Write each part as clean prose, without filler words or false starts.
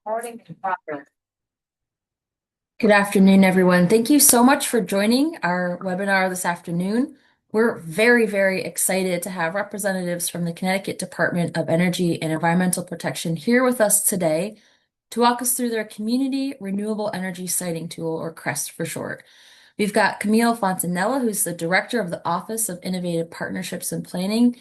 Recording in progress. Good afternoon, everyone. Thank you so much for joining our webinar this afternoon. We're very, very excited to have representatives from the Connecticut Department of Energy and Environmental Protection here with us today to walk us through their Community Renewable Energy Siting Tool, or CREST for short. We've got Camille Fontanella, who's the Director of the Office of Innovative Partnerships and Planning,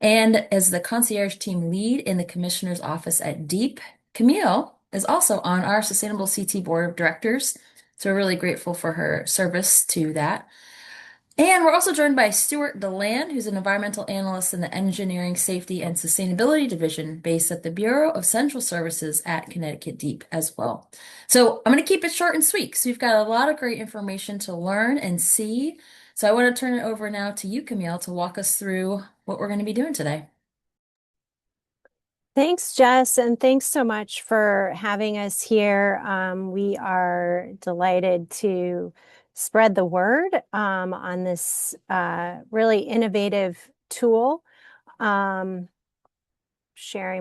and as the Concierge Team Lead in the Commissioner's Office at DEEP. Camille is also on our Sustainable CT Board of Directors, so we're really grateful for her service to that. And we're also joined by Stuart DeLand, who's an Environmental Analyst in the Engineering, Safety, and Sustainability Division based at the Bureau of Central Services at Connecticut DEEP as well. So I'm going to keep it short and sweet because we've got a lot of great information to learn and see. So I want to turn it over now to you, Camille, to walk us through what we're going to be doing today. Thanks, Jess, and thanks so much for having us here. We are delighted to spread the word on this really innovative tool. Sharing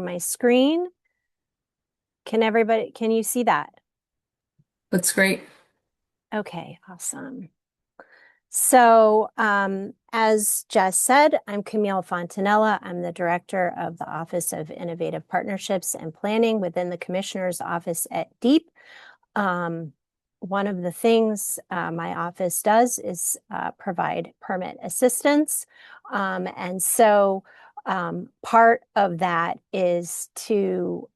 my screen. Can you see that? Looks great. Okay, awesome. So, as Jess said, I'm Camille Fontanella. I'm the Director of the Office of Innovative Partnerships and Planning within the Commissioner's Office at DEEP. One of the things my office does is provide permit assistance. And so part of that is to,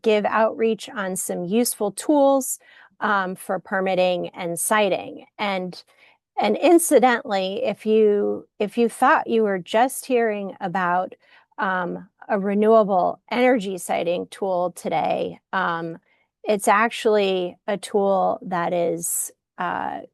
give outreach on some useful tools for permitting and siting. And incidentally, if you thought you were just hearing about a renewable energy siting tool today, it's actually a tool that is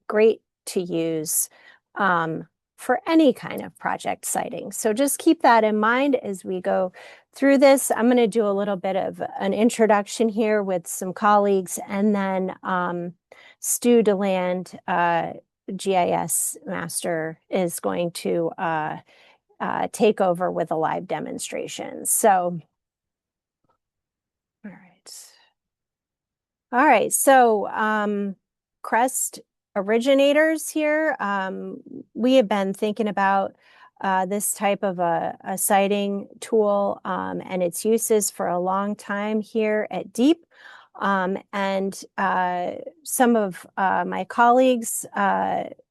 great to use for any kind of project siting. So just keep that in mind as we go through this. I'm going to do a little bit of an introduction here with some colleagues, and then Stu DeLand, GIS Master, is going to take over with a live demonstration. So, all right. So, CREST originators here. We have been thinking about this type of a siting tool and its uses for a long time here at DEEP. And some of my colleagues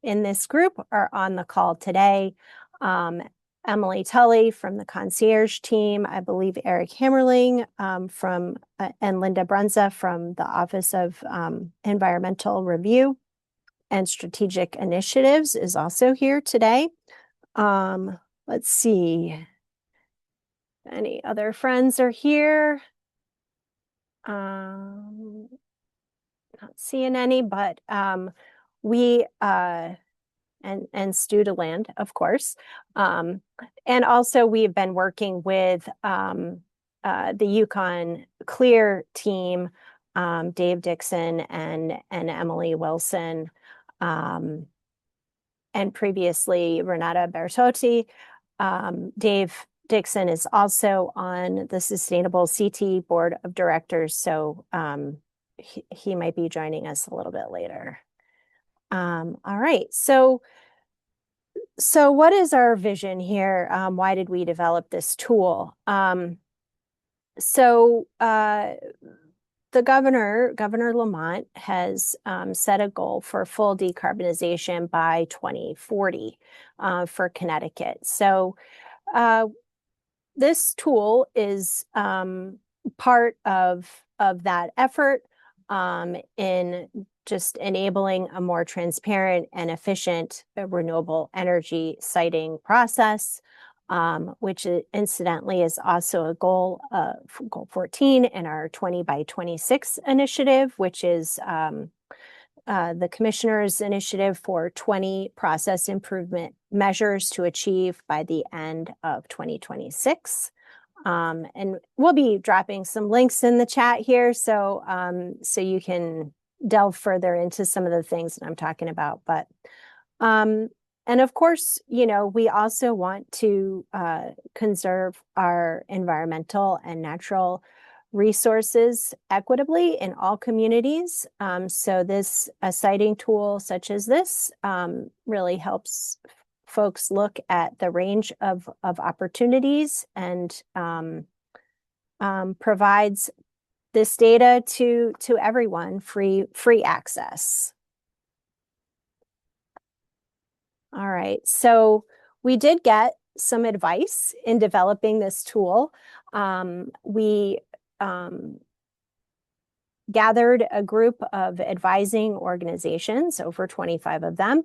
in this group are on the call today. Emily Tully from the Concierge team, I believe Eric Hammerling and Linda Brunza from the Office of Environmental Review and Strategic Initiatives is also here today. Let's see. Any other friends are here? Not seeing any, but we and Stu DeLand, of course. And also we've been working with the Yukon Clear team, Dave Dixon and Emily Wilson, and previously Renata Bertotti. Dave Dixon is also on the Sustainable CT Board of Directors, so he might be joining us a little bit later. All right, so what is our vision here? Why did we develop this tool? The Governor Lamont, has set a goal for full decarbonization by 2040 for Connecticut. So this tool is part of that effort in just enabling a more transparent and efficient renewable energy siting process, which incidentally is also a goal 14 in our 20 by 26 initiative, which is the Commissioner's initiative for 20 process improvement measures to achieve by the end of 2026. And we'll be dropping some links in the chat here, so you can delve further into some of the things that I'm talking about. But and of course, we also want to conserve our environmental and natural resources equitably in all communities. So a siting tool such as this really helps folks look at the range of opportunities and provides this data to everyone, free access. All right, so we did get some advice in developing this tool. We gathered a group of advising organizations, over 25 of them,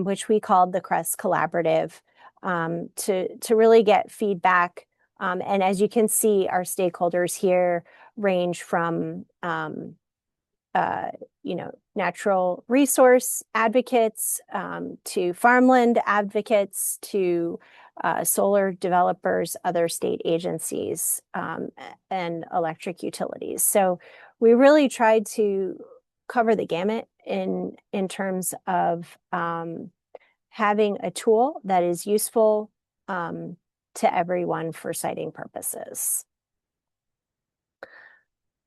which we called the CREST Collaborative, to really get feedback. And as you can see, our stakeholders here range from natural resource advocates, to farmland advocates, to solar developers, other state agencies, and electric utilities. So we really tried to cover the gamut in terms of having a tool that is useful to everyone for siting purposes.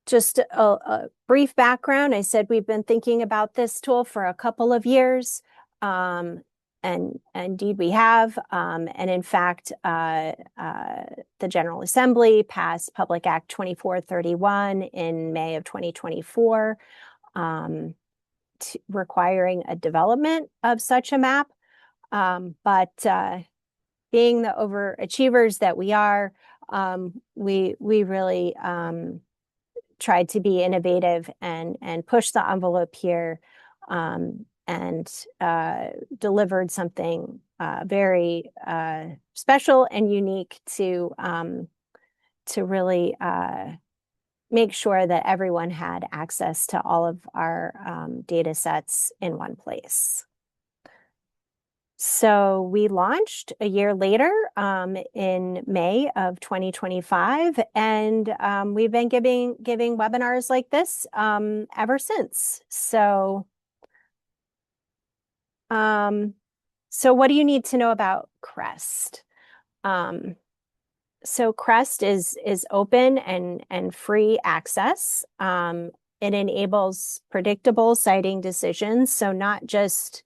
Just a brief background. I said we've been thinking about this tool for a couple of years, and indeed we have. And in fact, the General Assembly passed Public Act 2431 in May of 2024, requiring a development of such a map. But being the overachievers that we are, we really tried to be innovative and push the envelope here, and delivered something very special and unique to really make sure that everyone had access to all of our data sets in one place. So we launched a year later, in May of 2025, and we've been giving webinars like this ever since. So, what do you need to know about CREST? So CREST is open and free access. It enables predictable siting decisions, so not just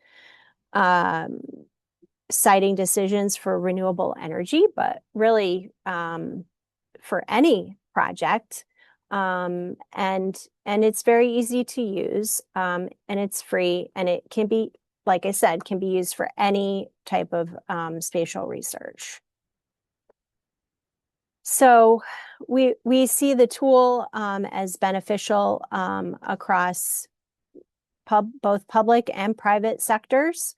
siting decisions for renewable energy, but really for any project. And it's very easy to use, and it's free, and it can be, like I said, can be used for any type of spatial research. So we see the tool as beneficial across both public and private sectors.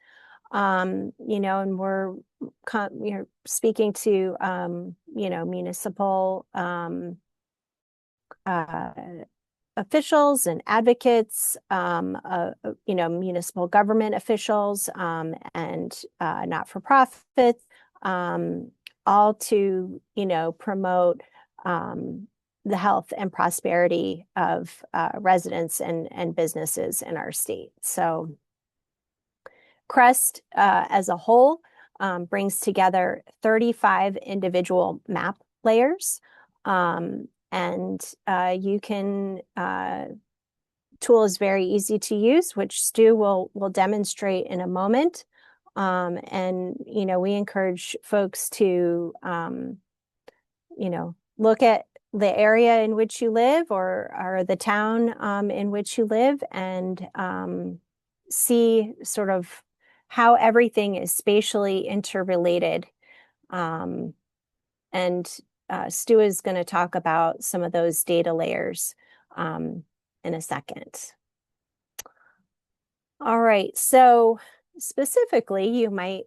And we're speaking to municipal officials and advocates, municipal government officials, and not-for-profits, all to promote the health and prosperity of residents and businesses in our state. So CREST as a whole brings together 35 individual map layers, and you can tool is very easy to use, which Stu will demonstrate in a moment. And we encourage folks to look at the area in which you live, or the town in which you live, and see sort of how everything is spatially interrelated. And Stu is going to talk about some of those data layers in a second. All right, so specifically, you might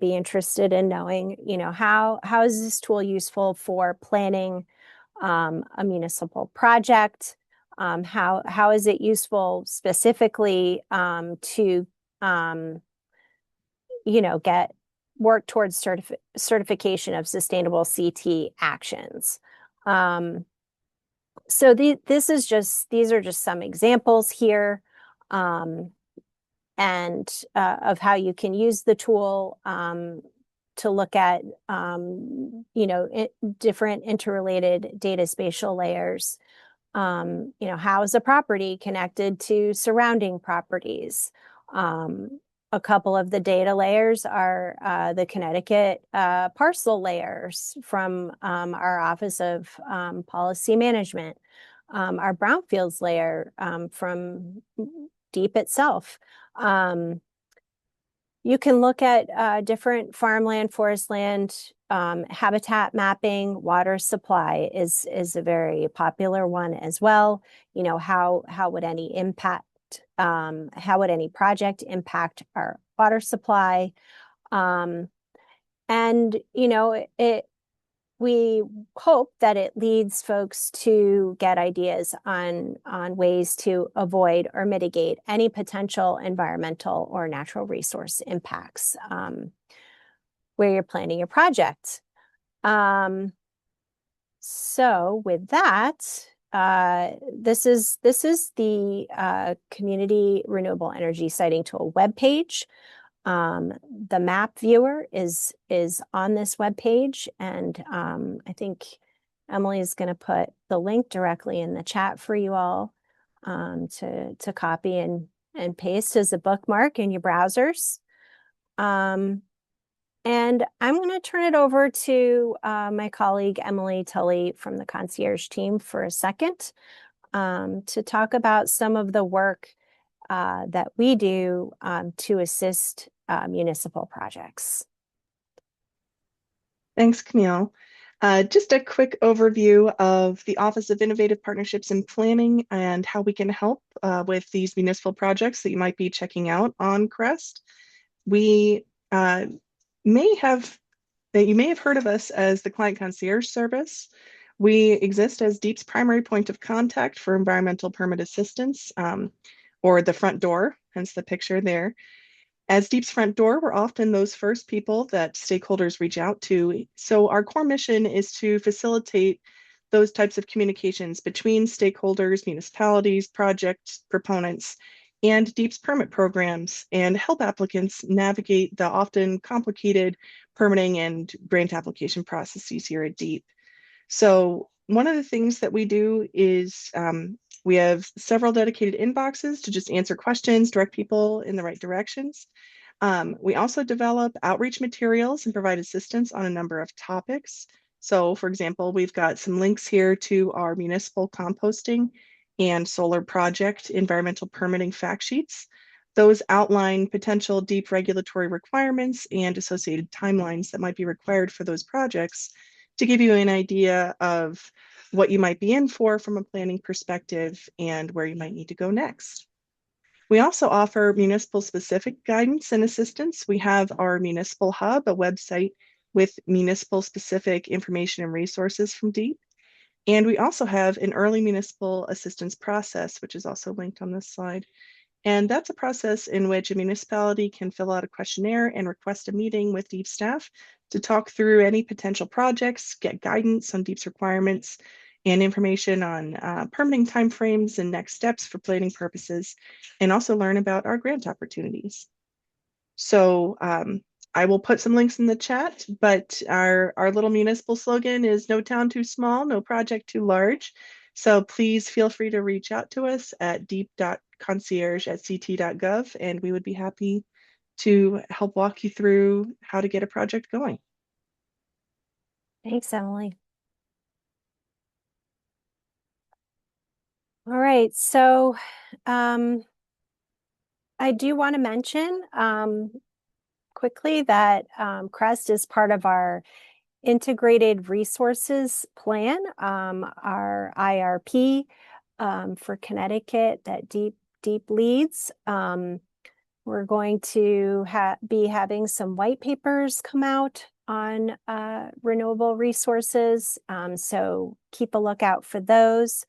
be interested in knowing, how is this tool useful for planning a municipal project? How is it useful specifically to work towards certification of sustainable CT actions? So these are just some examples here, and of how you can use the tool. to look at, different interrelated data spatial layers. How is a property connected to surrounding properties? A couple of the data layers are the Connecticut parcel layers from our Office of Policy Management, our brownfields layer from DEEP itself. You can look at different farmland, forest land, habitat mapping. Water supply is a very popular one as well. How would any project impact our water supply? We hope that it leads folks to get ideas on ways to avoid or mitigate any potential environmental or natural resource impacts where you're planning your project. So with that, this is the Community Renewable Energy Siting Tool webpage. The map viewer is on this webpage, and I think Emily is going to put the link directly in the chat for you all to copy and paste as a bookmark in your browsers. And I'm going to turn it over to my colleague Emily Tully from the Concierge team for a second to talk about some of the work that we do to assist municipal projects. Thanks, Camille. Just a quick overview of the Office of Innovative Partnerships and Planning and how we can help with these municipal projects that you might be checking out on CREST. You may have heard of us as the Client Concierge Service. We exist as DEEP's primary point of contact for environmental permit assistance, or the front door, hence the picture there. As DEEP's front door, we're often those first people that stakeholders reach out to. So our core mission is to facilitate those types of communications between stakeholders, municipalities, project proponents, and DEEP's permit programs, and help applicants navigate the often complicated permitting and grant application processes here at DEEP. So one of the things that we do is we have several dedicated inboxes to just answer questions, direct people in the right directions. We also develop outreach materials and provide assistance on a number of topics. So for example, we've got some links here to our municipal composting and solar project environmental permitting fact sheets. Those outline potential DEEP regulatory requirements and associated timelines that might be required for those projects to give you an idea of what you might be in for from a planning perspective and where you might need to go next. We also offer municipal specific guidance and assistance. We have our Municipal Hub, a website with municipal specific information and resources from DEEP. And we also have an early municipal assistance process, which is also linked on this slide. And that's a process in which a municipality can fill out a questionnaire and request a meeting with DEEP staff to talk through any potential projects, get guidance on DEEP's requirements, and information on permitting timeframes and next steps for planning purposes, and also learn about our grant opportunities. So I will put some links in the chat, but our little municipal slogan is no town too small, no project too large. So please feel free to reach out to us at deep.concierge@ct.gov, and we would be happy to help walk you through how to get a project going. Thanks, Emily. All right, so I do want to mention quickly that CREST is part of our Integrated Resources Plan, our IRP for Connecticut that DEEP leads. We're going to be having some white papers come out on renewable resources, so keep a lookout for those.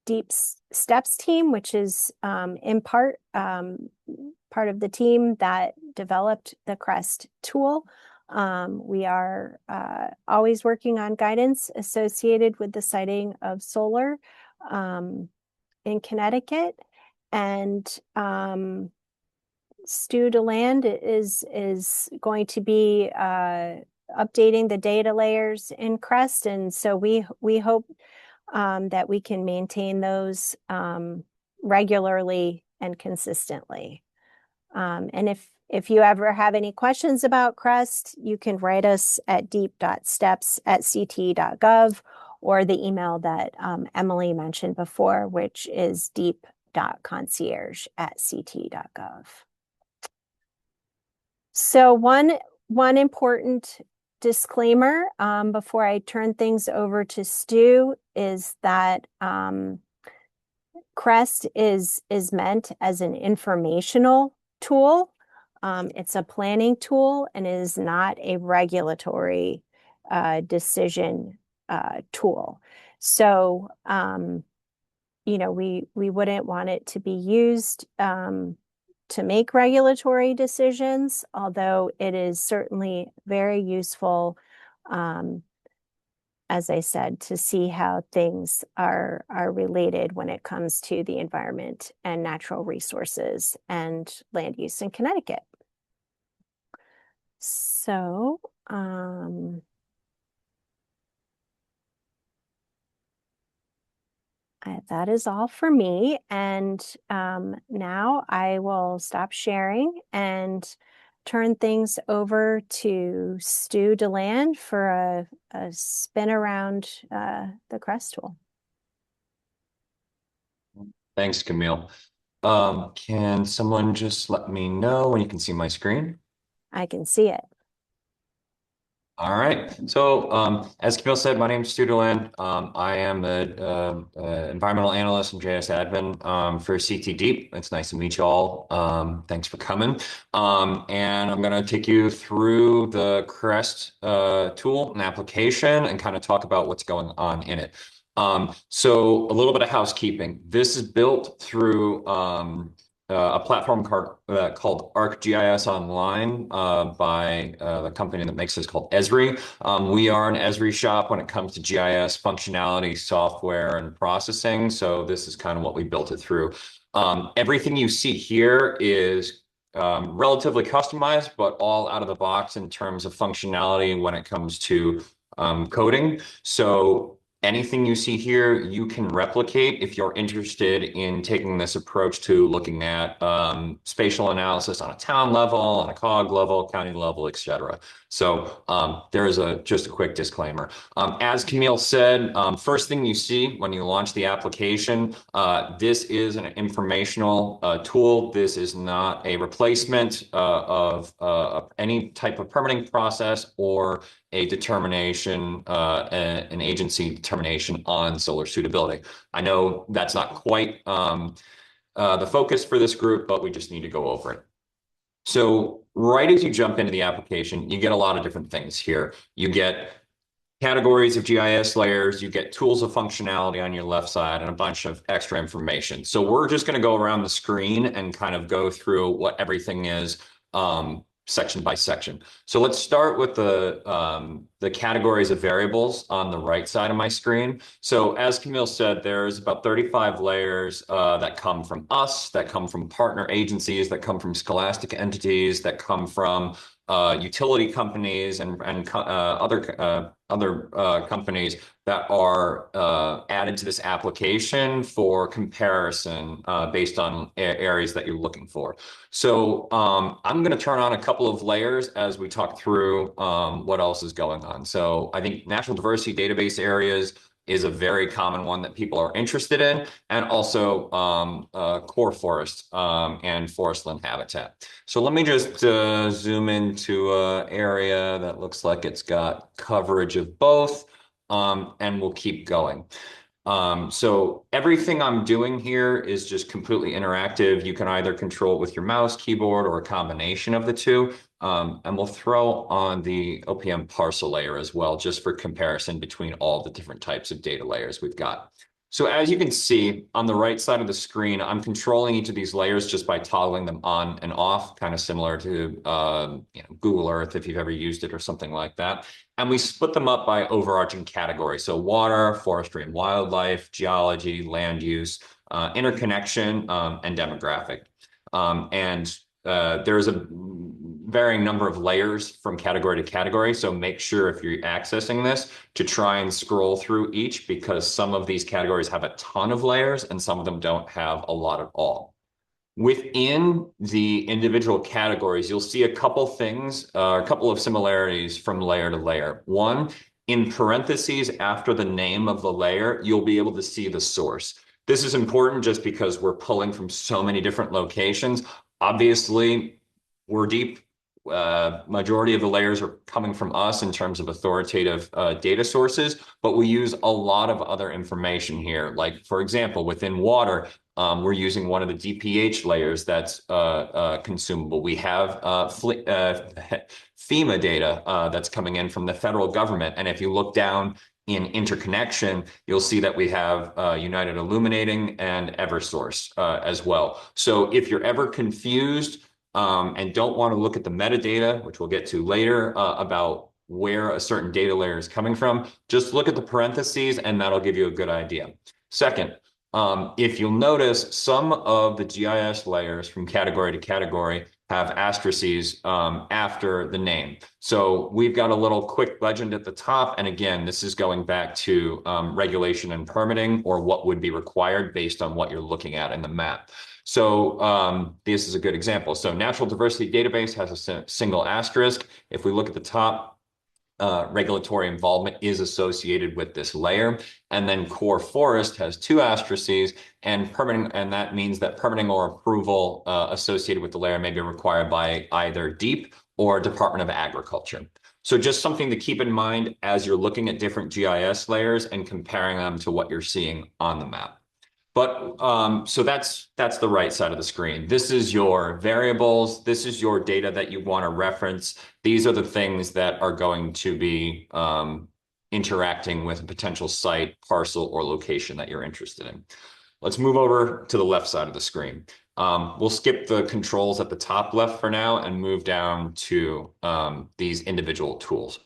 DEEP's STEPS team, which is in part of the team that developed the CREST tool. We are always working on guidance associated with the siting of solar in Connecticut. And Stu DeLand is going to be updating the data layers in CREST, and so we hope that we can maintain those regularly and consistently. And if you ever have any questions about CREST, you can write us at deep.steps@ct.gov, or the email that Emily mentioned before, which is deep.concierge@ct.gov. So one important disclaimer before I turn things over to Stu is that CREST is meant as an informational tool. It's a planning tool and is not a regulatory decision tool. So, we wouldn't want it to be used to make regulatory decisions, although it is certainly very useful, as I said, to see how things are related when it comes to the environment and natural resources and land use in Connecticut. So, that is all for me. And now I will stop sharing and turn things over to Stu DeLand for a spin around the CREST tool. Thanks, Camille. Can someone just let me know when you can see my screen? I can see it. All right. So, as Camille said, my name is Stuart DeLand. I am an environmental analyst and JS admin for CT Deep. It's nice to meet you all. Thanks for coming. And I'm going to take you through the CREST tool and application and kind of talk about what's going on in it. So a little bit of housekeeping. This is built through a platform called ArcGIS Online by the company that makes this called Esri. We are an Esri shop when it comes to GIS functionality, software, and processing. So this is kind of what we built it through. Everything you see here is relatively customized, but all out of the box in terms of functionality when it comes to coding. So anything you see here, you can replicate if you're interested in taking this approach to looking at spatial analysis on a town level, on a COG level, county level, et cetera. So there's just a quick disclaimer. As Camille said, first thing you see when you launch the application, this is an informational tool. This is not a replacement of any type of permitting process or a determination, an agency determination on solar suitability. I know that's not quite the focus for this group, but we just need to go over it. So right as you jump into the application, you get a lot of different things here. You get categories of GIS layers, you get tools of functionality on your left side, and a bunch of extra information. So we're just going to go around the screen and kind of go through what everything is section by section. So let's start with the categories of variables on the right side of my screen. So as Camille said, there's about 35 layers that come from us, that come from partner agencies, that come from scholastic entities, that come from utility companies and other companies that are added to this application for comparison based on areas that you're looking for. So I'm going to turn on a couple of layers as we talk through what else is going on. So I think natural diversity database areas is a very common one that people are interested in, and also core forest and forestland habitat. So let me just zoom into an area that looks like it's got coverage of both, and we'll keep going. So everything I'm doing here is just completely interactive. You can either control it with your mouse, keyboard, or a combination of the two. And we'll throw on the OPM parcel layer as well, just for comparison between all the different types of data layers we've got. So as you can see on the right side of the screen, I'm controlling each of these layers just by toggling them on and off, kind of similar to Google Earth if you've ever used it or something like that. And we split them up by overarching categories. So water, forestry and wildlife, geology, land use, interconnection, and demographic. And there's a varying number of layers from category to category. So make sure if you're accessing this to try and scroll through each, because some of these categories have a ton of layers and some of them don't have a lot at all. Within the individual categories, you'll see a couple things, a couple of similarities from layer to layer. One, in parentheses after the name of the layer, you'll be able to see the source. This is important just because we're pulling from so many different locations. Obviously, we're deep. Majority of the layers are coming from us in terms of authoritative data sources, but we use a lot of other information here. Like, for example, within water, we're using one of the DPH layers that's consumable. We have FEMA data that's coming in from the federal government. And if you look down in interconnection, you'll see that we have United Illuminating and Eversource as well. So if you're ever confused and don't want to look at the metadata, which we'll get to later, about where a certain data layer is coming from, just look at the parentheses and that'll give you a good idea. Second, if you'll notice, some of the GIS layers from category to category have asterisks after the name. So we've got a little quick legend at the top. And again, this is going back to regulation and permitting, or what would be required based on what you're looking at in the map. So this is a good example. So Natural Diversity Database has a single asterisk. If we look at the top, regulatory involvement is associated with this layer. And then core forest has two asterisks, and permitting, and that means that permitting or approval associated with the layer may be required by either DEEP or Department of Agriculture. So just something to keep in mind as you're looking at different GIS layers and comparing them to what you're seeing on the map. But so that's the right side of the screen. This is your variables. This is your data that you want to reference. These are the things that are going to be interacting with a potential site, parcel, or location that you're interested in. Let's move over to the left side of the screen. We'll skip the controls at the top left for now and move down to these individual tools.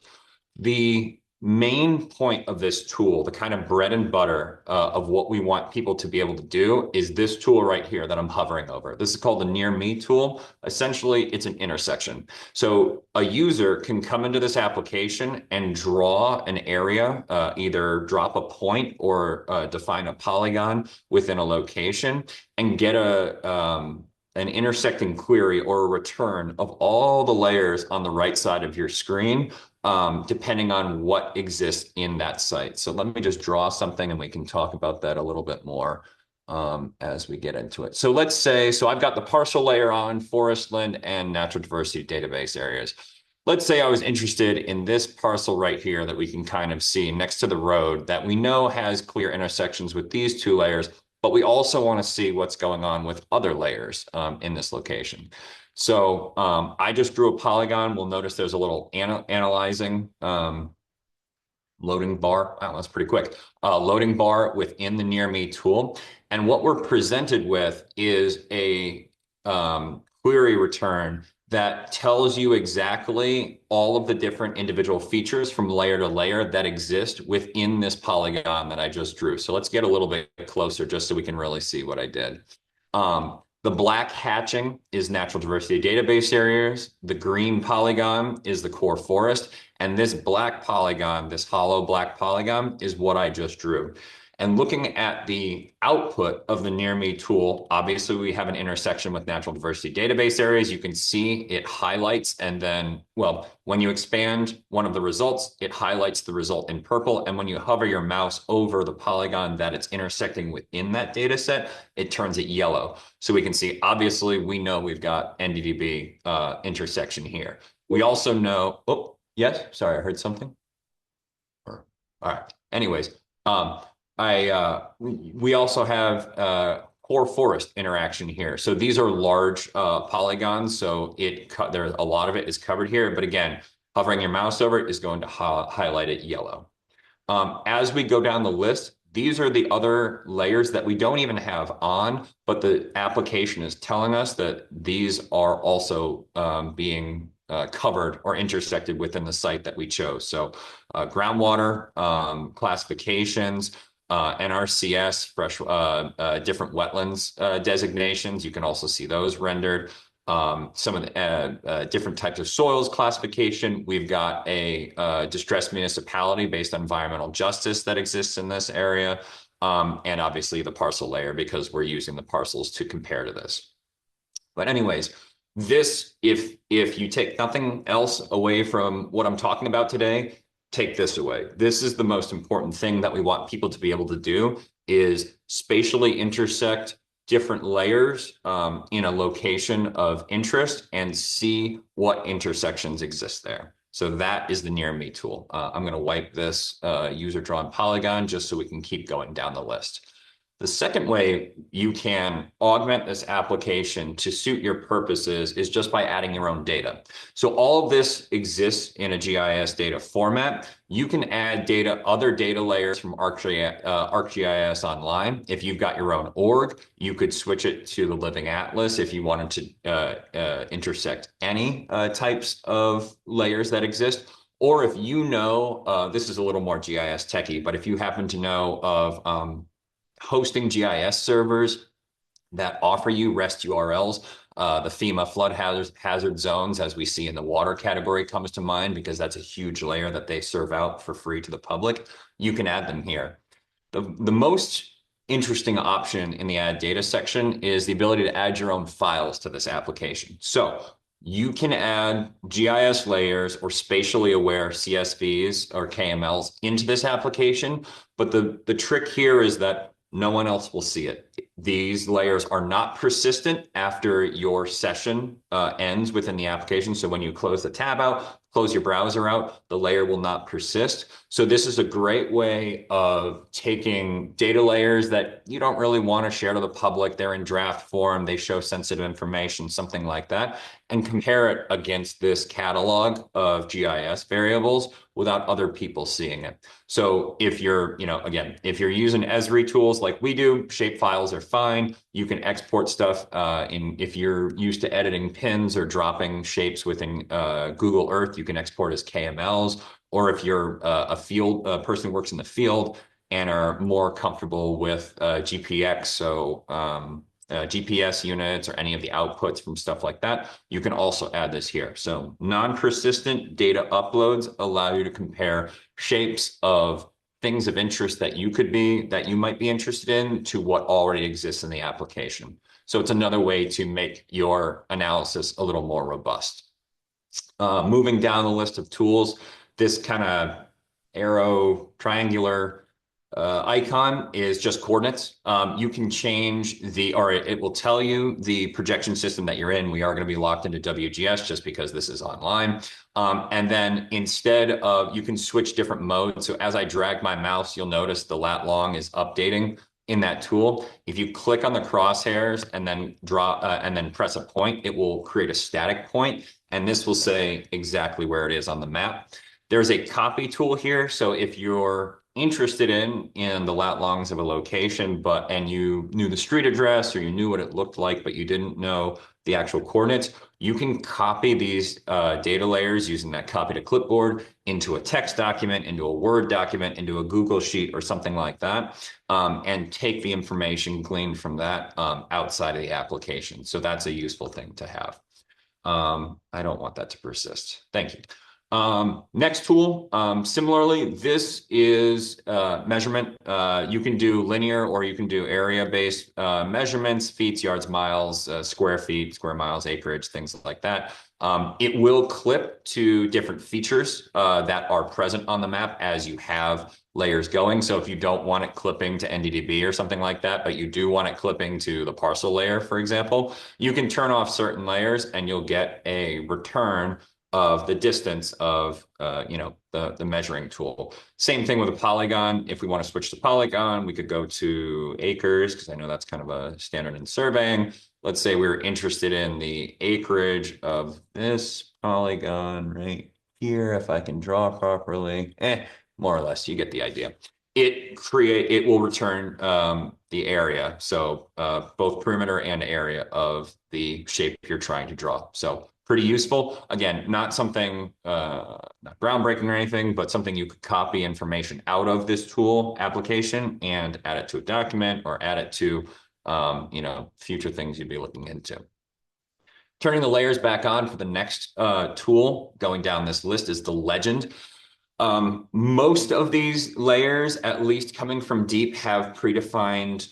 The main point of this tool, the kind of bread and butter of what we want people to be able to do, is this tool right here that I'm hovering over. This is called the Near Me tool. Essentially, it's an intersection. So a user can come into this application and draw an area, either drop a point or define a polygon within a location, and get an intersecting query or a return of all the layers on the right side of your screen, depending on what exists in that site. So let me just draw something and we can talk about that a little bit more as we get into it. So let's say, so I've got the parcel layer on, forest, land, and natural diversity database areas. Let's say I was interested in this parcel right here that we can kind of see next to the road that we know has clear intersections with these two layers, but we also want to see what's going on with other layers in this location. So I just drew a polygon. We'll notice there's a little analyzing loading bar. Wow, that's pretty quick. Loading bar within the Near Me tool. And what we're presented with is a query return that tells you exactly all of the different individual features from layer to layer that exist within this polygon that I just drew. So let's get a little bit closer just so we can really see what I did. The black hatching is natural diversity database areas. The green polygon is the core forest. And this black polygon, this hollow black polygon, is what I just drew. And looking at the output of the Near Me tool, obviously we have an intersection with natural diversity database areas. You can see it highlights, and then, well, when you expand one of the results, it highlights the result in purple. And when you hover your mouse over the polygon that it's intersecting within that data set, it turns it yellow. So we can see, obviously, we know we've got NDDB intersection here. We also know, oh, yes, sorry, I heard something. All right, anyways, we also have core forest interaction here. So these are large polygons. So there's a lot of it is covered here. But again, hovering your mouse over it is going to highlight it yellow. As we go down the list, these are the other layers that we don't even have on, but the application is telling us that these are also being covered or intersected within the site that we chose. So groundwater classifications, NRCS, fresh, different wetlands designations. You can also see those rendered. some of the different types of soils classification. We've got a distressed municipality based on environmental justice that exists in this area. And obviously the parcel layer, because we're using the parcels to compare to this. But anyways, this, if you take nothing else away from what I'm talking about today, take this away. This is the most important thing that we want people to be able to do, is spatially intersect different layers in a location of interest and see what intersections exist there. So that is the Near Me tool. I'm going to wipe this user drawn polygon just so we can keep going down the list. The second way you can augment this application to suit your purposes is just by adding your own data. So all of this exists in a GIS data format. You can add data, other data layers from ArcGIS Online. If you've got your own org, you could switch it to the Living Atlas if you wanted to intersect any types of layers that exist. Or if you know, this is a little more GIS techy, but if you happen to know of hosting GIS servers that offer you REST URLs. The FEMA flood hazard zones, as we see in the water category, comes to mind because that's a huge layer that they serve out for free to the public. You can add them here. The most interesting option in the add data section is the ability to add your own files to this application. So you can add GIS layers or spatially aware CSVs or KMLs into this application, but the trick here is that no one else will see it. These layers are not persistent after your session ends within the application. So when you close the tab out, close your browser out, the layer will not persist. So this is a great way of taking data layers that you don't really want to share to the public. They're in draft form, they show sensitive information, something like that, and compare it against this catalog of GIS variables without other people seeing it. So if you're, again, if you're using Esri tools like we do, shape files are fine. You can export stuff if you're used to editing pins or dropping shapes within Google Earth, you can export as KMLs. Or if you're a person who works in the field and are more comfortable with GPX, so GPS units or any of the outputs from stuff like that, you can also add this here. So non-persistent data uploads allow you to compare shapes of things of interest that you might be interested in to what already exists in the application. So it's another way to make your analysis a little more robust. Moving down the list of tools, this kind of arrow triangular icon is just coordinates. You can change or it will tell you the projection system that you're in. We are going to be locked into WGS just because this is online. And then instead of, you can switch different modes. So as I drag my mouse, you'll notice the lat long is updating in that tool. If you click on the crosshairs and then press a point, it will create a static point. And this will say exactly where it is on the map. There's a copy tool here. So if you're interested in the lat longs of a location, and you knew the street address or you knew what it looked like, but you didn't know the actual coordinates, you can copy these data layers using that copy to clipboard into a text document, into a Word document, into a Google Sheet or something like that, and take the information gleaned from that outside of the application. So that's a useful thing to have. I don't want that to persist. Thank you. Next tool, similarly, this is measurement. You can do linear or you can do area-based measurements, feet, yards, miles, square feet, square miles, acreage, things like that. It will clip to different features that are present on the map as you have layers going. So if you don't want it clipping to NDDB or something like that, but you do want it clipping to the parcel layer, for example, you can turn off certain layers and you'll get a return of the distance of the measuring tool. Same thing with a polygon. If we want to switch to polygon, we could go to acres, because I know that's kind of a standard in surveying. Let's say we're interested in the acreage of this polygon right here, if I can draw properly. More or less, you get the idea. It will return the area, so both perimeter and area of the shape you're trying to draw. So pretty useful. Again, not something not groundbreaking or anything, but something you could copy information out of this tool application and add it to a document or add it to future things you'd be looking into. Turning the layers back on for the next tool going down this list is the legend. Most of these layers, at least coming from deep, have predefined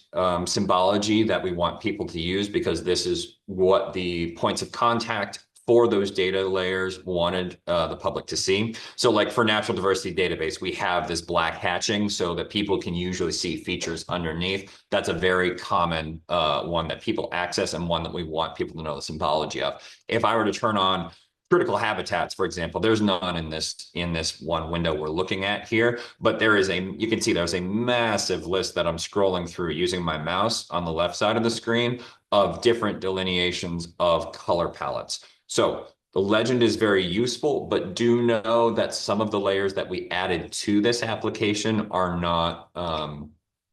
symbology that we want people to use because this is what the points of contact for those data layers wanted the public to see. So like for natural diversity database, we have this black hatching so that people can usually see features underneath. That's a very common one that people access and one that we want people to know the symbology of. If I were to turn on critical habitats, for example, there's none in this one window we're looking at here, but you can see there's a massive list that I'm scrolling through using my mouse on the left side of the screen of different delineations of color palettes. So the legend is very useful, but do know that some of the layers that we added to this application are not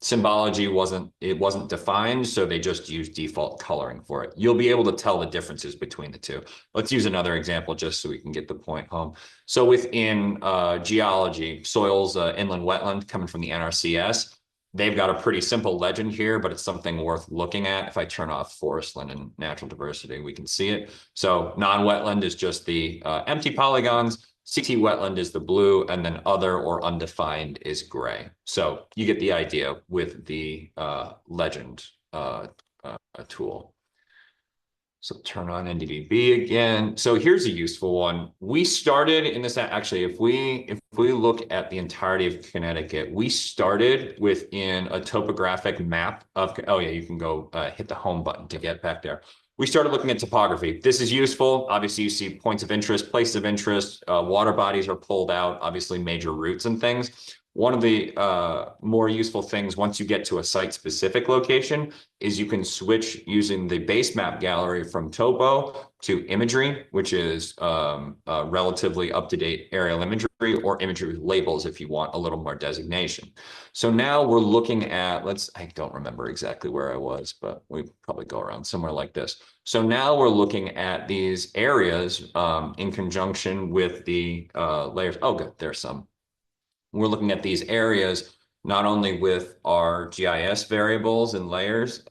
symbology wasn't defined, so they just use default coloring for it. You'll be able to tell the differences between the two. Let's use another example just so we can get the point home. So within geology, soils, inland wetland coming from the NRCS, they've got a pretty simple legend here, but it's something worth looking at. If I turn off forest land and natural diversity, we can see it. So non-wetland is just the empty polygons. CT wetland is the blue, and then other or undefined is gray. So you get the idea with the legend tool. So turn on NDDB again. So here's a useful one. We started in this, actually, if we look at the entirety of Connecticut, we started within a topographic map of, oh yeah, you can go hit the home button to get back there. We started looking at topography. This is useful. Obviously, you see points of interest, places of interest, water bodies are pulled out, obviously major routes and things. One of the more useful things once you get to a site-specific location is you can switch using the base map gallery from topo to imagery, which is relatively up-to-date aerial imagery, or imagery labels if you want a little more designation. So now we're looking at, I don't remember exactly where I was, but we probably go around somewhere like this. So now we're looking at these areas in conjunction with the layers. Oh, good, there's some. We're looking at these areas not only with our GIS variables and layers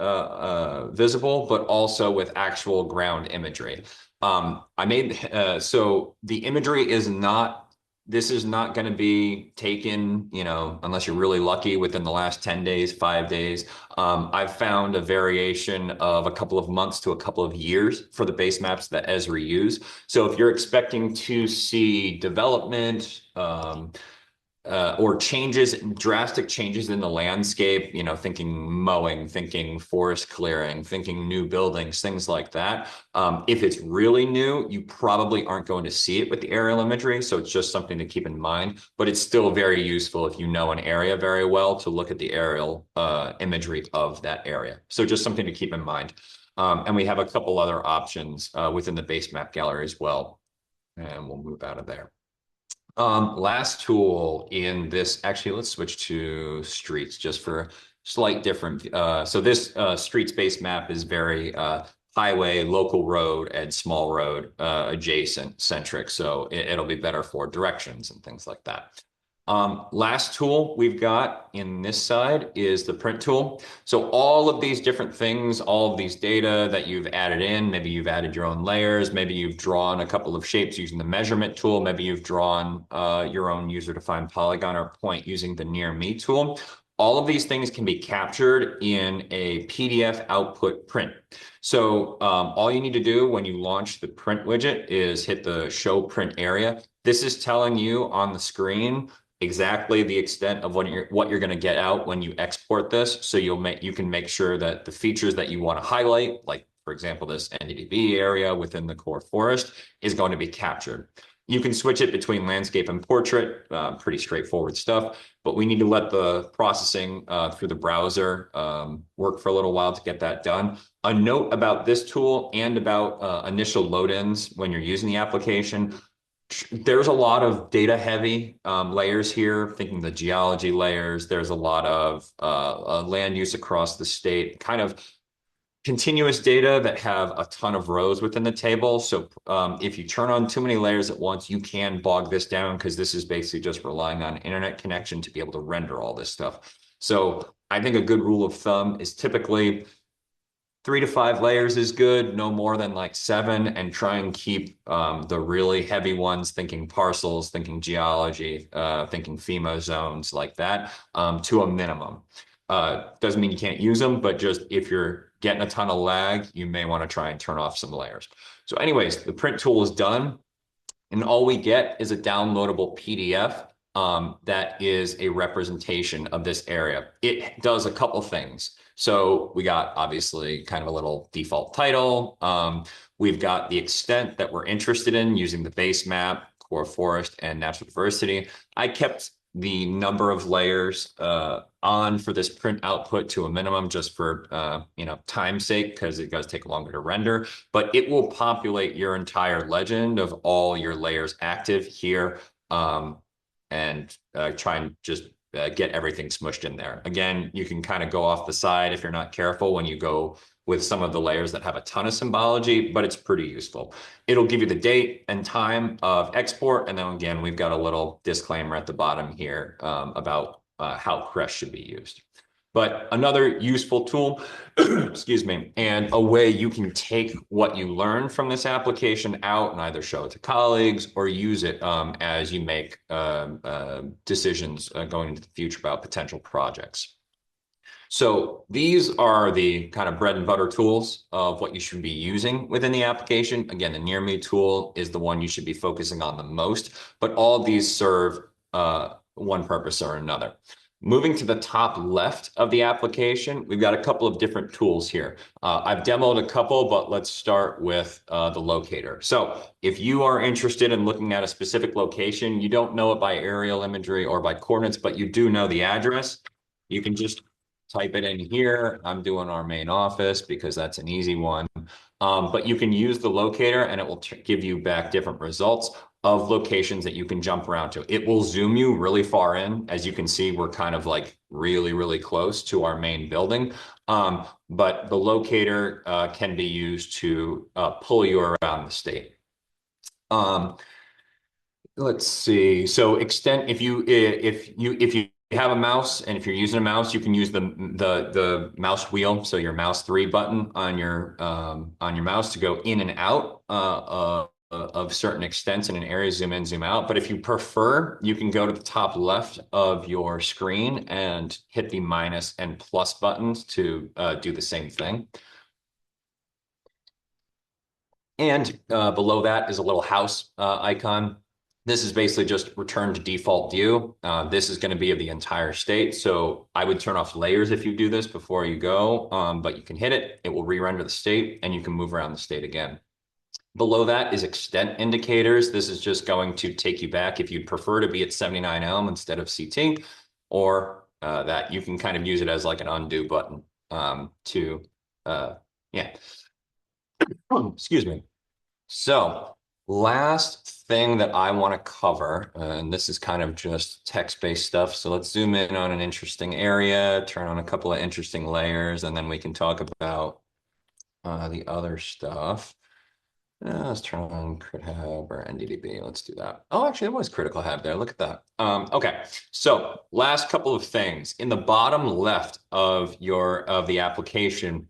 visible, but also with actual ground imagery. So the imagery is not, this is not going to be taken, unless you're really lucky within the last 10 days, 5 days. I've found a variation of a couple of months to a couple of years for the base maps that Esri use. So if you're expecting to see development, or drastic changes in the landscape, thinking mowing, thinking forest clearing, thinking new buildings, things like that. If it's really new, you probably aren't going to see it with the aerial imagery. So it's just something to keep in mind, but it's still very useful if you know an area very well to look at the aerial imagery of that area. So just something to keep in mind. And we have a couple other options within the base map gallery as well. And we'll move out of there. Last tool in this, actually, let's switch to streets just for slight different. So this streets-based map is very highway, local road, and small road adjacent centric. So it'll be better for directions and things like that. Last tool we've got in this side is the print tool. So all of these different things, all of these data that you've added in, maybe you've added your own layers, maybe you've drawn a couple of shapes using the measurement tool, maybe you've drawn your own user-defined polygon or point using the near me tool. All of these things can be captured in a PDF output print. So all you need to do when you launch the print widget is hit the show print area. This is telling you on the screen exactly the extent of what you're going to get out when you export this. So you can make sure that the features that you want to highlight, like for example, this NDDB area within the core forest, is going to be captured. You can switch it between landscape and portrait, pretty straightforward stuff, but we need to let the processing through the browser work for a little while to get that done. A note about this tool and about initial load-ins when you're using the application. There's a lot of data heavy layers here, thinking the geology layers. There's a lot of land use across the state, kind of continuous data that have a ton of rows within the table. So if you turn on too many layers at once, you can bog this down because this is basically just relying on internet connection to be able to render all this stuff. So I think a good rule of thumb is typically 3 to 5 layers is good, no more than like 7, and try and keep the really heavy ones, thinking parcels, thinking geology, thinking FEMA zones like that, to a minimum. Doesn't mean you can't use them, but just if you're getting a ton of lag, you may want to try and turn off some layers. So anyways, the print tool is done, and all we get is a downloadable PDF that is a representation of this area. It does a couple things. So we got obviously kind of a little default title. We've got the extent that we're interested in using the base map, core forest, and natural diversity. I kept the number of layers on for this print output to a minimum just for time's sake, because it does take longer to render, but it will populate your entire legend of all your layers active here, and try and just get everything smushed in there. Again, you can kind of go off the side if you're not careful when you go with some of the layers that have a ton of symbology, but it's pretty useful. It'll give you the date and time of export. And then again, we've got a little disclaimer at the bottom here about how CREST should be used. But another useful tool, excuse me, and a way you can take what you learn from this application out and either show it to colleagues or use it as you make decisions going into the future about potential projects. So these are the kind of bread and butter tools of what you should be using within the application. Again, the Near Me tool is the one you should be focusing on the most, but all of these serve one purpose or another. Moving to the top left of the application, we've got a couple of different tools here. I've demoed a couple, but let's start with the locator. So if you are interested in looking at a specific location, you don't know it by aerial imagery or by coordinates, but you do know the address, you can just type it in here. I'm doing our main office because that's an easy one. But you can use the locator and it will give you back different results of locations that you can jump around to. It will zoom you really far in. As you can see, we're kind of like really, really close to our main building. But the locator can be used to pull you around the state. Let's see. So extent, if you have a mouse, and if you're using a mouse, you can use the mouse wheel, so your mouse 3 button on your mouse to go in and out of certain extents in an area, zoom in, zoom out. But if you prefer, you can go to the top left of your screen and hit the minus and plus buttons to do the same thing. And below that is a little house icon. This is basically just return to default view. This is going to be of the entire state. So I would turn off layers if you do this before you go, but you can hit it. It will re-render the state and you can move around the state again. Below that is extent indicators. This is just going to take you back if you'd prefer to be at 79 Elm instead of CT, or that you can kind of use it as like an undo button yeah. Excuse me. So last thing that I want to cover, and this is kind of just text-based stuff. So let's zoom in on an interesting area, turn on a couple of interesting layers, and then we can talk about the other stuff. Let's turn on CritHab or NDDB. Let's do that. Oh, actually, it was Critical Hab there. Look at that. Okay, so last couple of things. In the bottom left of the application,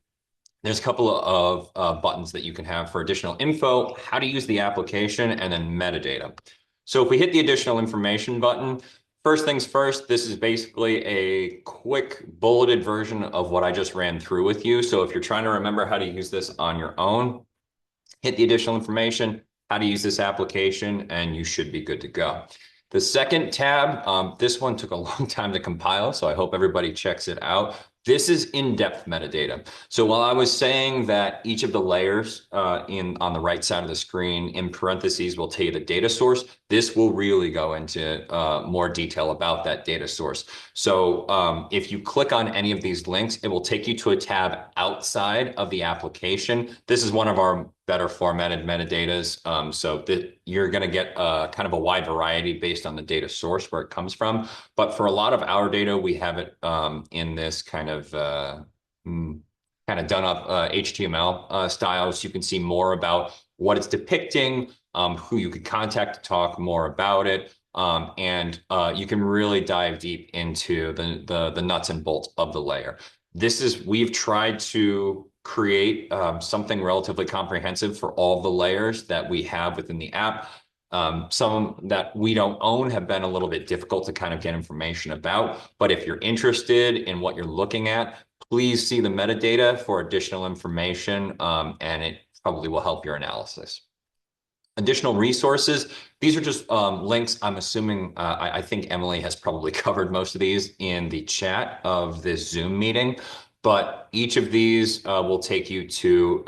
there's a couple of buttons that you can have for additional info, how to use the application, and then metadata. So if we hit the additional information button, first things first, this is basically a quick bulleted version of what I just ran through with you. So if you're trying to remember how to use this on your own, hit the additional information, how to use this application, and you should be good to go. The second tab, this one took a long time to compile, so I hope everybody checks it out. This is in-depth metadata. So while I was saying that each of the layers on the right side of the screen in parentheses will tell you the data source, this will really go into more detail about that data source. So if you click on any of these links, it will take you to a tab outside of the application. This is one of our better formatted metadatas, so that you're going to get kind of a wide variety based on the data source where it comes from. But for a lot of our data, we have it in this kind of done up HTML style, so you can see more about what it's depicting, who you could contact to talk more about it, and you can really dive deep into the nuts and bolts of the layer. We've tried to create something relatively comprehensive for all the layers that we have within the app. Some that we don't own have been a little bit difficult to kind of get information about. But if you're interested in what you're looking at, please see the metadata for additional information, and it probably will help your analysis. Additional resources. These are just links. I'm assuming, I think Emily has probably covered most of these in the chat of this Zoom meeting, but each of these will take you to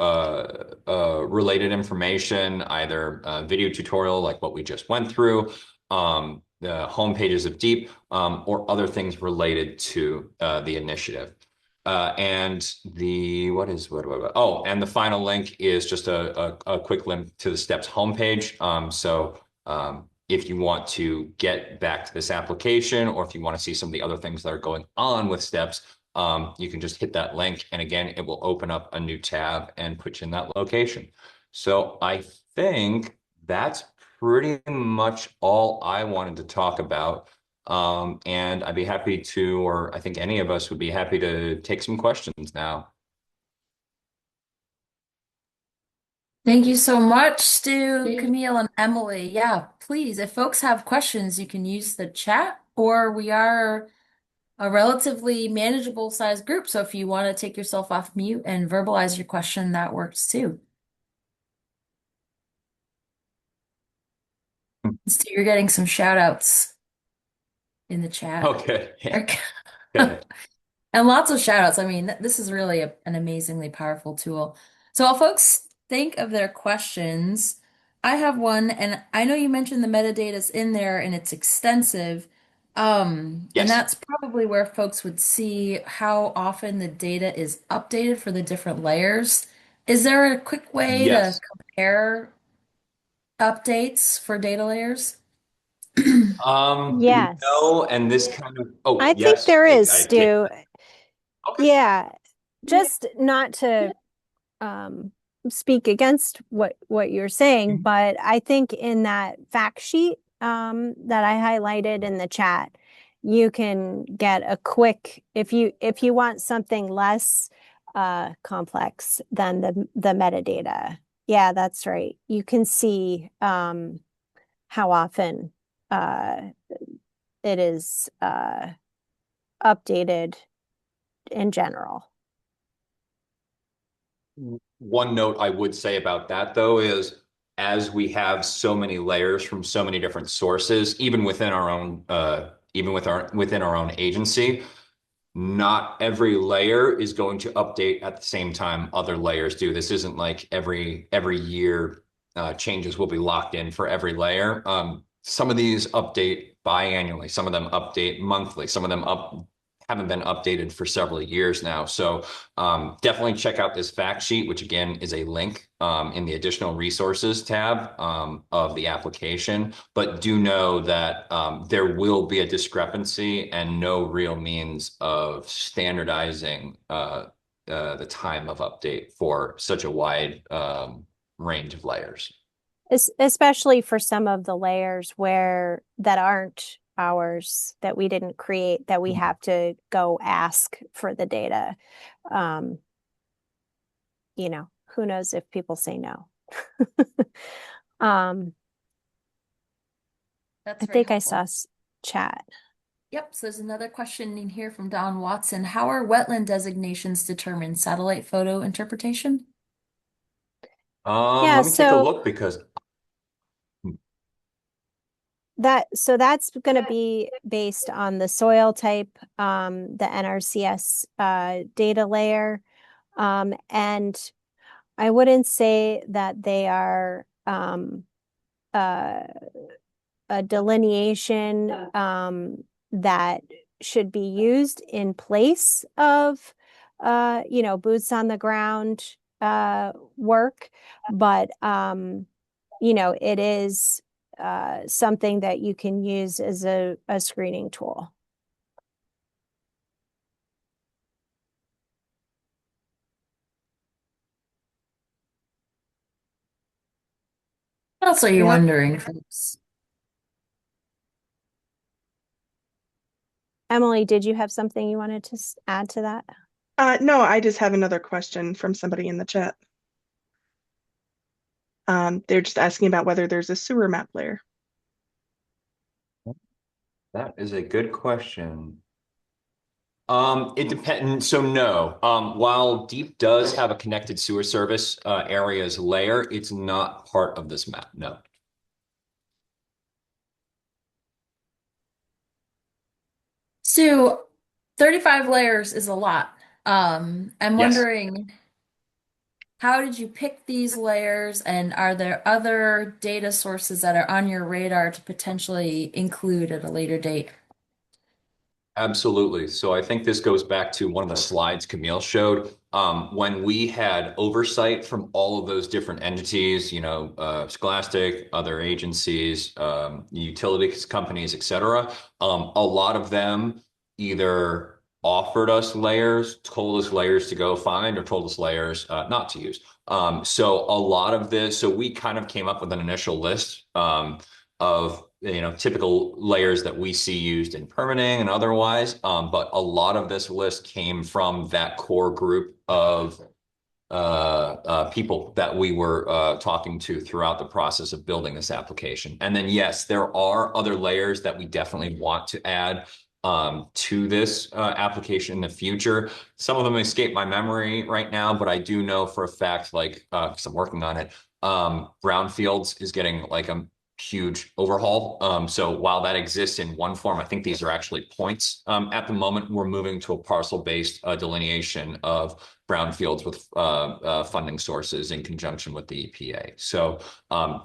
related information, either a video tutorial like what we just went through, the home pages of DEEP, or other things related to the initiative. And the final link is just a quick link to the STEPS homepage. If you want to get back to this application, or if you want to see some of the other things that are going on with STEPS, you can just hit that link. And again, it will open up a new tab and put you in that location. So I think that's pretty much all I wanted to talk about. And I'd be happy to, or I think any of us would be happy to take some questions now. Thank you so much, Stu, Camille, and Emily. Yeah, please, if folks have questions, you can use the chat, or we are a relatively manageable size group. So if you want to take yourself off mute and verbalize your question, that works too. Stu, you're getting some shout outs in the chat. Okay. Yeah. And lots of shout outs. I mean, this is really an amazingly powerful tool. So while folks think of their questions, I have one, and I know you mentioned the metadata's in there and it's extensive. And Yes. that's probably where folks would see how often the data is updated for the different layers. Is there a quick way to Yes. compare updates for data layers? Yes. No, and this kind of, oh, I think yes, there is, I did. Stu. Okay. Yeah, just not to speak against what you're saying, but I think in that fact sheet that I highlighted in the chat, you can get a quick, if you want something less complex than the metadata. Yeah, that's right. You can see how often it is updated in general. One note I would say about that, though, is as we have so many layers from so many different sources, even within our own, within our own agency, not every layer is going to update at the same time other layers do. This isn't like every year changes will be locked in for every layer. Some of these update biannually, some of them update monthly, some of them haven't been updated for several years now. So definitely check out this fact sheet, which again is a link in the additional resources tab of the application. But do know that there will be a discrepancy and no real means of standardizing the time of update for such a wide range of layers. Especially for some of the layers that aren't ours, that we didn't create, that we have to go ask for the data. Who knows if people say no. That's I very think I helpful. saw chat. Yep, so there's another question in here from Don Watson. How are wetland designations determined? Satellite photo interpretation? Yeah, Let me take a look because that's going to be based on the soil type, the NRCS data layer, and I wouldn't say that they are a delineation that should be used in place of boots on the ground work, but it is something that you can use as a screening tool. What else are you wondering, folks? Emily, did you have something you wanted to add to that? No, I just have another question from somebody in the chat. They're just asking about whether there's a sewer map layer. That is a good question. It depends. So no, while Deep does have a connected sewer service areas layer, it's not part of this map. No. Sue, 35 layers is a lot. I'm Yes. wondering, how did you pick these layers, and are there other data sources that are on your radar to potentially include at a later date? Absolutely. So I think this goes back to one of the slides Camille showed. When we had oversight from all of those different entities, Scholastic, other agencies, utilities companies, et cetera, a lot of them either offered us layers, told us layers to go find, or told us layers not to use. So a lot of this, so we kind of came up with an initial list of typical layers that we see used in permitting and otherwise. But a lot of this list came from that core group of people that we were talking to throughout the process of building this application. And then, yes, there are other layers that we definitely want to add to this application in the future. Some of them escape my memory right now, but I do know for a fact, like, because I'm working on it, brownfields is getting like a huge overhaul. So while that exists in one form, I think these are actually points. At the moment, we're moving to a parcel-based delineation of brownfields with funding sources in conjunction with the EPA. So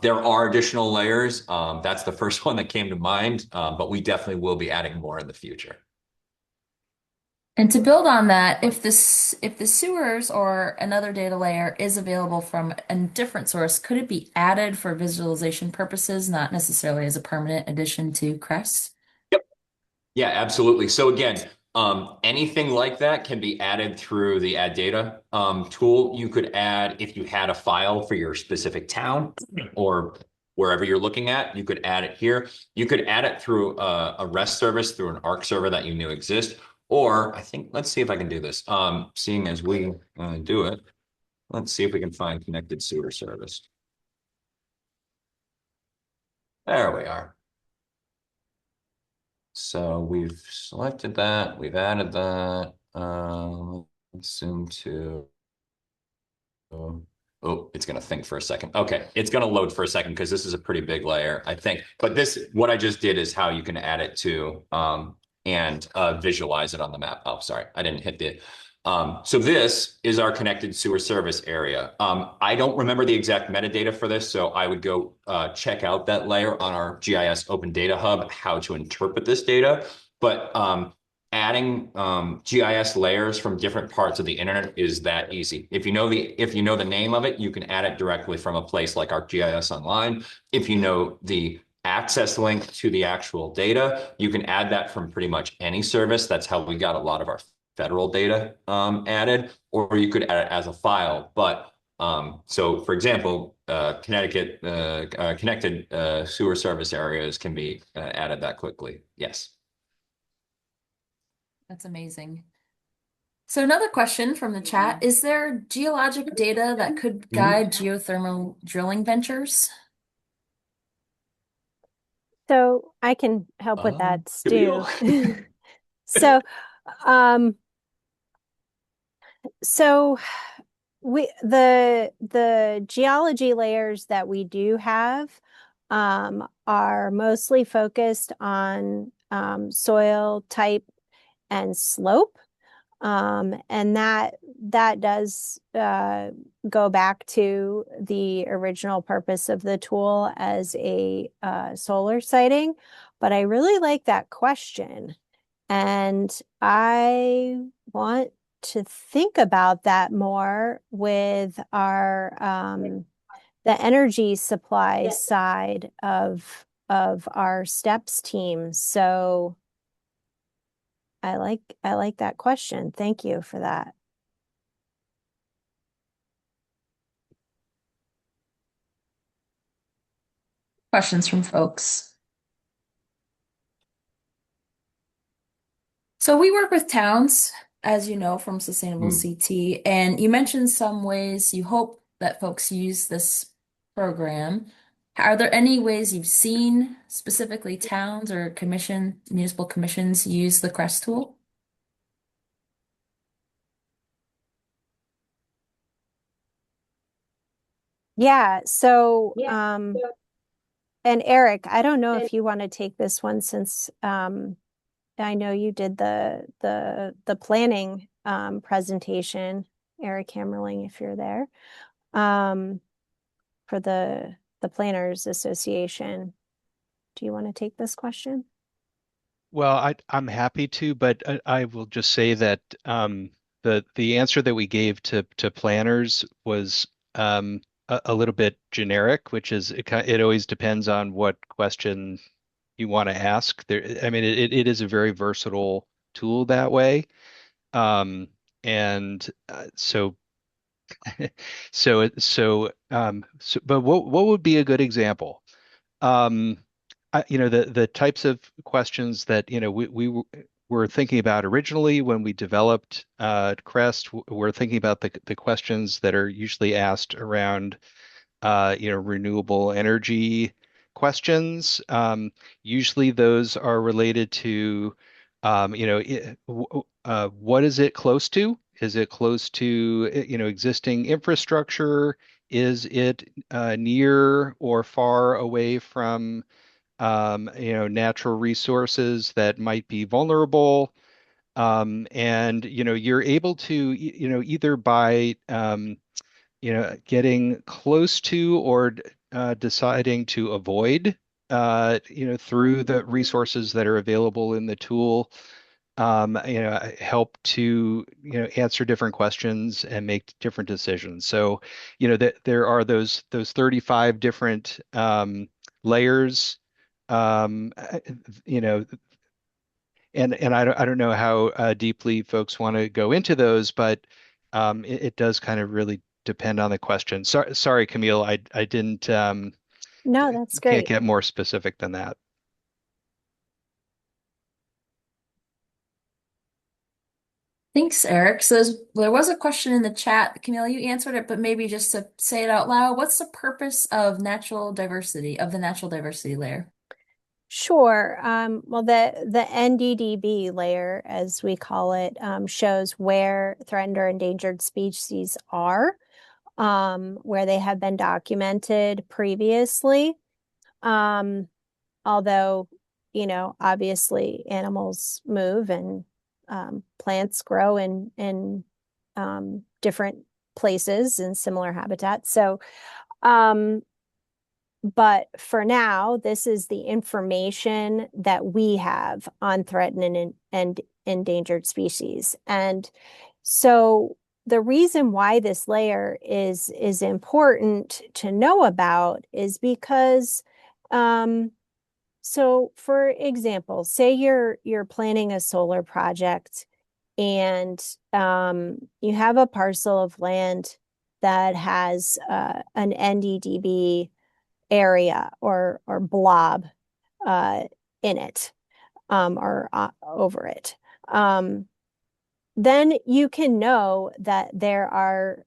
there are additional layers. That's the first one that came to mind, but we definitely will be adding more in the future. And to build on that, if the sewers or another data layer is available from a different source, could it be added for visualization purposes, not necessarily as a permanent addition to CREST? Yep. Yeah, absolutely. So again, anything like that can be added through the add data tool. You could add, if you had a file for your specific town or wherever you're looking at, you could add it here. You could add it through a REST service, through an ARC server that you knew exist. Or I think, let's see if I can do this. Seeing as we do it, let's see if we can find connected sewer service. There we are. So we've selected that, we've added that. Let's zoom to, oh, it's going to think for a second. Okay, it's going to load for a second because this is a pretty big layer, I think. But this, what I just did is how you can add it to and visualize it on the map. Oh, sorry, I didn't hit the. So this is our connected sewer service area. I don't remember the exact metadata for this, so I would go check out that layer on our GIS Open Data Hub, how to interpret this data. But adding GIS layers from different parts of the internet is that easy. If you know the name of it, you can add it directly from a place like ArcGIS Online. If you know the access link to the actual data, you can add that from pretty much any service. That's how we got a lot of our federal data added, or you could add it as a file. But so, for example, Connecticut connected sewer service areas can be added that quickly. Yes. That's amazing. So another question from the chat, is there geologic data that could guide geothermal drilling ventures? So I can help with that, Stu. So, so the geology layers that we do have are mostly focused on soil type and slope. And that does go back to the original purpose of the tool as a solar siting. But I really like that question. And I want to think about that more with our the energy supply side of our STEPS team. So I like that question. Thank you for that. Questions from folks. So we work with towns as you know, from Sustainable Hmm. CT, and you mentioned some ways you hope that folks use this program. Are there any ways you've seen specifically towns or municipal commissions use the CREST tool? Yeah, so and Eric, I don't know if you want to take this one since I know you did the planning presentation, Eric Hammerling, if you're there, for the Planners Association. Do you want to take this question? Well, I'm happy to, but I will just say that the answer that we gave to planners was a little bit generic, which is it always depends on what question you want to ask. I mean, it is a very versatile tool that way, um, and but what would be a good example? The types of questions that, were thinking about originally when we developed CREST, we're thinking about the questions that are usually asked around, renewable energy questions. Usually those are related to, what is it close to? Is it close to, existing infrastructure? Is it near or far away from, natural resources that might be vulnerable? And, you're able to, either by, getting close to or deciding to avoid, through the resources that are available in the tool, help to, answer different questions and make different decisions. So, that there are those 35 different layers, uh, you know, and I don't know how deeply folks want to go into those, but it does kind of really depend on the question. Sorry, Camille, I didn't No, that's can't great. get more specific than that. Thanks, Eric. So there was a question in the chat. Camille, you answered it, but maybe just to say it out loud, what's the purpose of the natural diversity layer? Sure. Well, the NDDB layer, as we call it, shows where threatened or endangered species are, where they have been documented previously. Although, obviously animals move and plants grow in different places in similar habitats. So, but for now, this is the information that we have on threatened and endangered species. And so the reason why this layer is important to know about is because, so for example, say you're planning a solar project and you have a parcel of land that has an NDDB area or blob in it, or over it. Then you can know that there are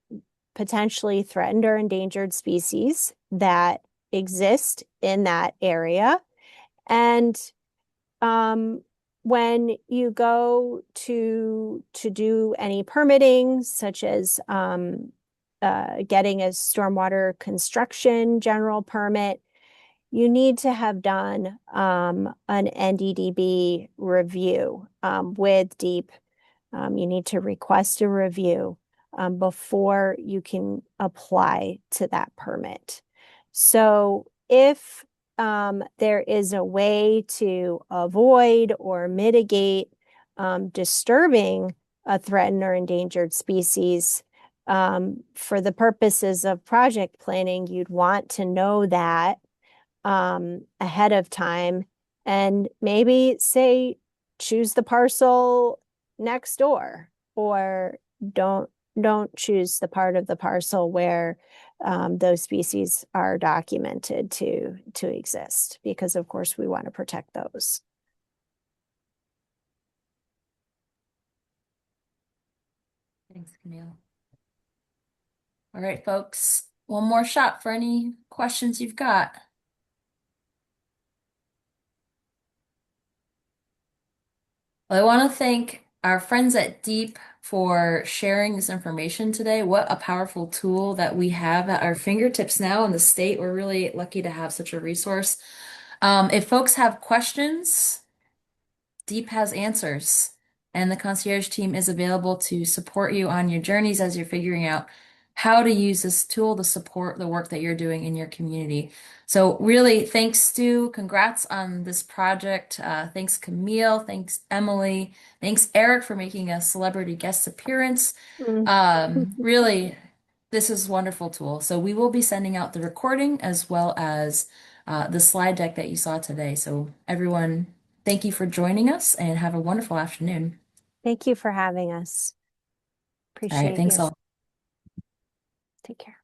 potentially threatened or endangered species that exist in that area. And when you go to do any permitting, such as getting a stormwater construction general permit, you need to have done an NDDB review with DEEP. You need to request a review before you can apply to that permit. So if there is a way to avoid or mitigate disturbing a threatened or endangered species, for the purposes of project planning, you'd want to know that ahead of time, and maybe say choose the parcel next door, or don't choose the part of the parcel where those species are documented to exist, because of course we want to protect those. Thanks, Camille. All right, folks, one more shot for any questions you've got. Well, I want to thank our friends at Deep for sharing this information today. What a powerful tool that we have at our fingertips now in the state. We're really lucky to have such a resource. If folks have questions, Deep has answers, and the concierge team is available to support you on your journeys as you're figuring out how to use this tool to support the work that you're doing in your community. So really, thanks, Stu. Congrats on this project. Thanks, Camille. Thanks, Emily. Thanks, Eric, for making a celebrity guest appearance. Really, this is a wonderful tool. So we will be sending out the recording as well as the slide deck that you saw today. So everyone, thank you for joining us and have a wonderful afternoon. Thank you for having us. All right, Appreciate thanks you. all. Take care.